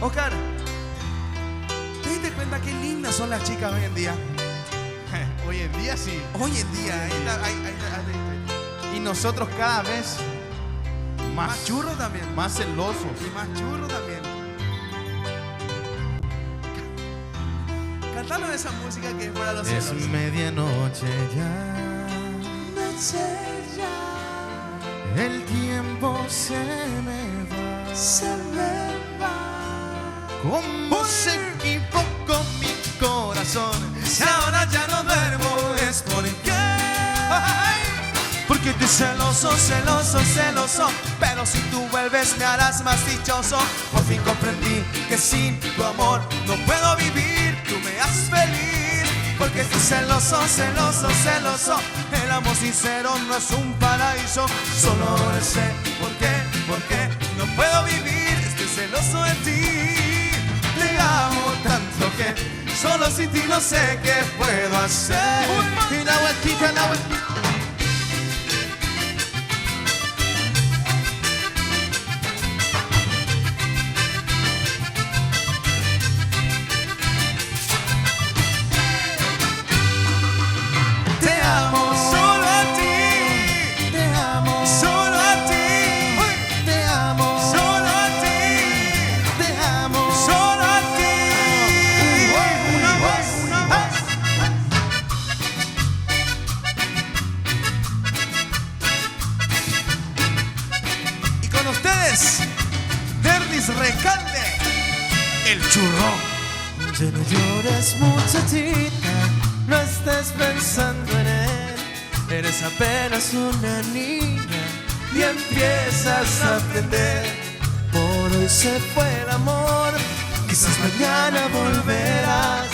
Oscar, ¿te diste cuenta qué lindas son las chicas hoy en día? Hoy en día sí. Hoy en día, ahí está. Y nosotros cada vez Más churro también. más celosos. Y más churro también. Cantanos esa música que es para los Es celos. medianoche ya, Noche ya el tiempo se me va. se me va. ¿Cómo se equivocó mi corazón? Si ahora ya no duermo es porque estoy celoso, celoso, celoso. Pero si tú vuelves me harás más dichoso. Por fin comprendí que sin tu amor no puedo vivir. Tú me haces feliz porque estoy celoso, celoso, celoso. El amor sincero no es un paraíso. Solo ahora sé por qué no puedo vivir. Estoy celoso de ti. Te amo tanto que solo sin ti no sé qué puedo hacer. Y la vueltita, la vueltita. Te amo solo a ti. Te amo solo a ti. Te amo solo a ti. Te amo solo a ti. Una vez. Y con ustedes, Derlis Recalde, el churrón. Ya no llores, muchachita, no estés pensando en él. Eres apenas una niña y empiezas a aprender. Por hoy se fue el amor, quizás mañana volverás.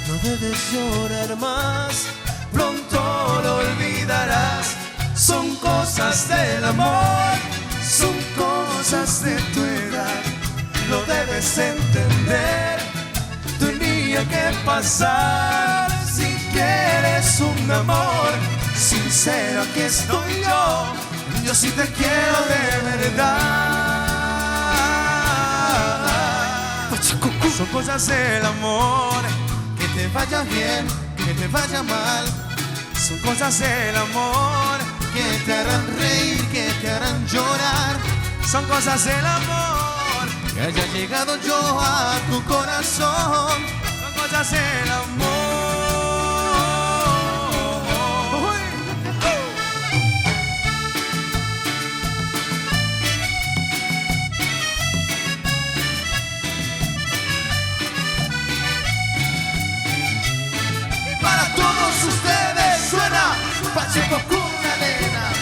No debes llorar más, pronto lo olvidarás. Son cosas del amor, son cosas de tu edad. Lo debes entender. Tenía que pasar. Si quieres un amor sincero, aquí estoy yo. Yo sí te quiero de verdad. Son cosas del amor. Que te vaya bien, que te vaya mal. Son cosas del amor. Que te harán reír, que te harán llorar. Son cosas del amor. Que haya llegado yo a tu corazón. Son cosas del amor. Y para todos ustedes suena Pacheco Cuna Nena.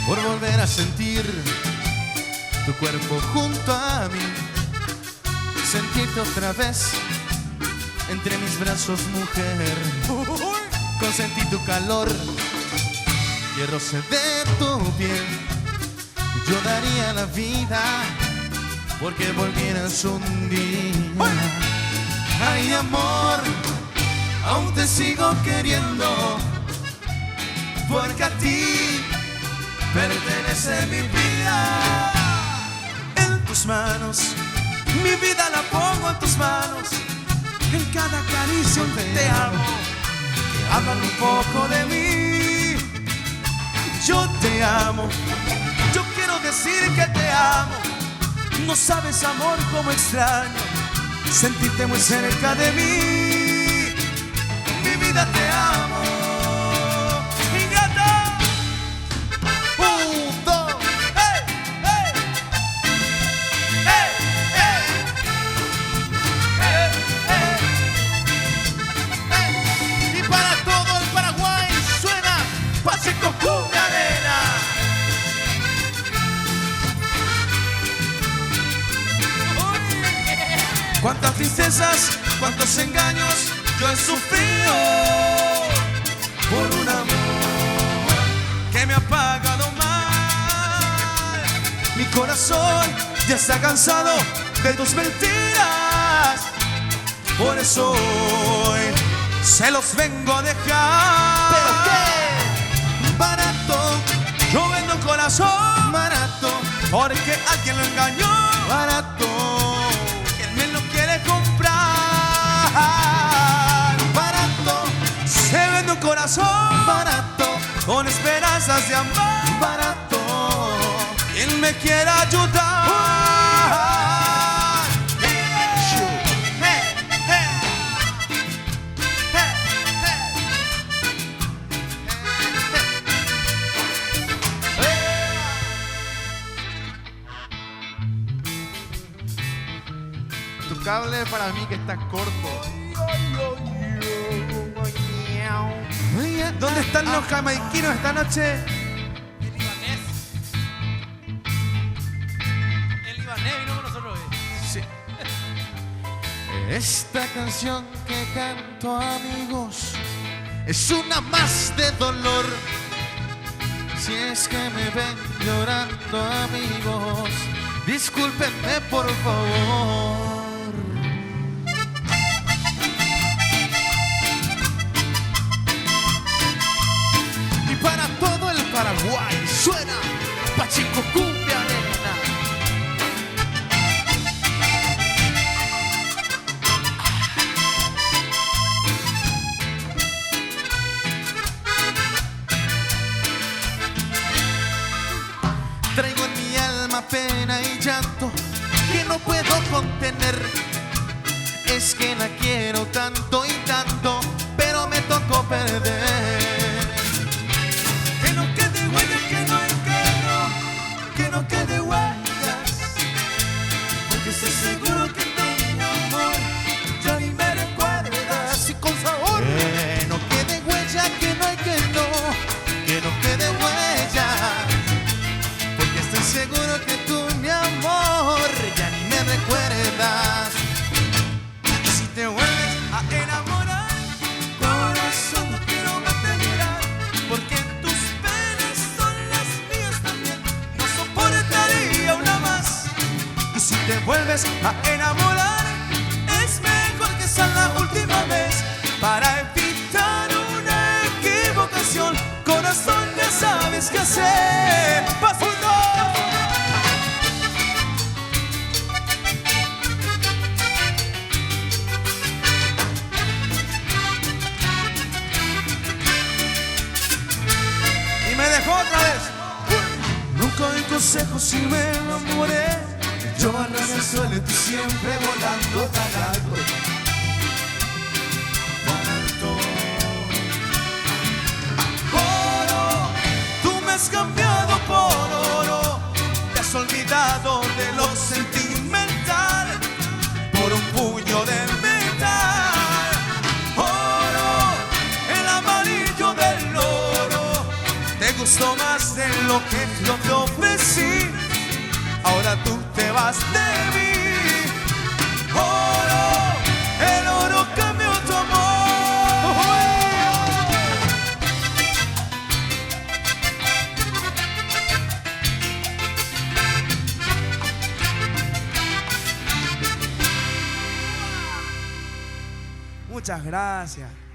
Por volver a sentir tu cuerpo junto a mí, sentirte otra vez entre mis brazos, mujer. Consentí tu calor y el roce de tu piel. Yo daría la vida porque volvieras un día. Ay, amor, aún te sigo queriendo, porque a ti pertenece mi vida. En tus manos, mi vida la pongo en tus manos. En cada caricia un te amo. Hablan un poco de mí. Yo te amo. Yo quiero decir que te amo. No sabes, amor, cómo extraño sentirte muy cerca de mí. Mi vida te amo. Ingrata. Hey, hey. Hey, hey. Hey, hey. Y para todo el Paraguay suena Pacheco Cuna Arena. Cuántas tristezas, cuántos engaños yo he sufrido por un amor que me ha pagado mal. Mi corazón ya está cansado de tus mentiras. Por eso hoy se los vengo a dejar. ¿Pero qué? corazón barato, con esperanzas de amar. barato. Quien me quiera ayudar. Tu cable para mí que está corto. ¿Dónde están los jamaiquinos esta noche? El libanés vino con nosotros hoy. Sí. Esta canción que canto, amigos, es una más de dolor. Si es que me ven llorando, amigos, discúlpenme por favor. Y para todo el Paraguay suena Pacheco Cumbia Nena. Traigo en mi alma pena y llanto que no puedo contener. Es que la quiero tanto y tanto, pero me tocó perder. Que no quede huellas, que no quede huellas. Porque estoy seguro que de mi amor ya ni me recuerdas. Y con sabor. Que no quede huella, que no hay que no quede huella. Porque estoy seguro que tú, mi amor, ya ni me recuerdas. Y si te vuelves a enamorar, corazón, no quiero verte llorar. Porque tus penas son las mías también. No soportaría una más. Y si te vuelves a enamorar, es mejor que sea la última vez. Para evitar una equivocación, corazón, ya sabes qué hacer. ¡Pasito! Y me dejó otra vez. Nunca doy consejos si me enamoré. Yo barras el suelo y tú siempre volando tan alto. Tan alto. Oro, tú me has cambiado por oro. Te has olvidado de lo sentimental por un puño de metal. Oro, el amarillo del oro. Te gustó más de lo que yo te ofrecí. Ahora tú te vas de mí. Oro, el oro cambió tu amor. Muchas gracias.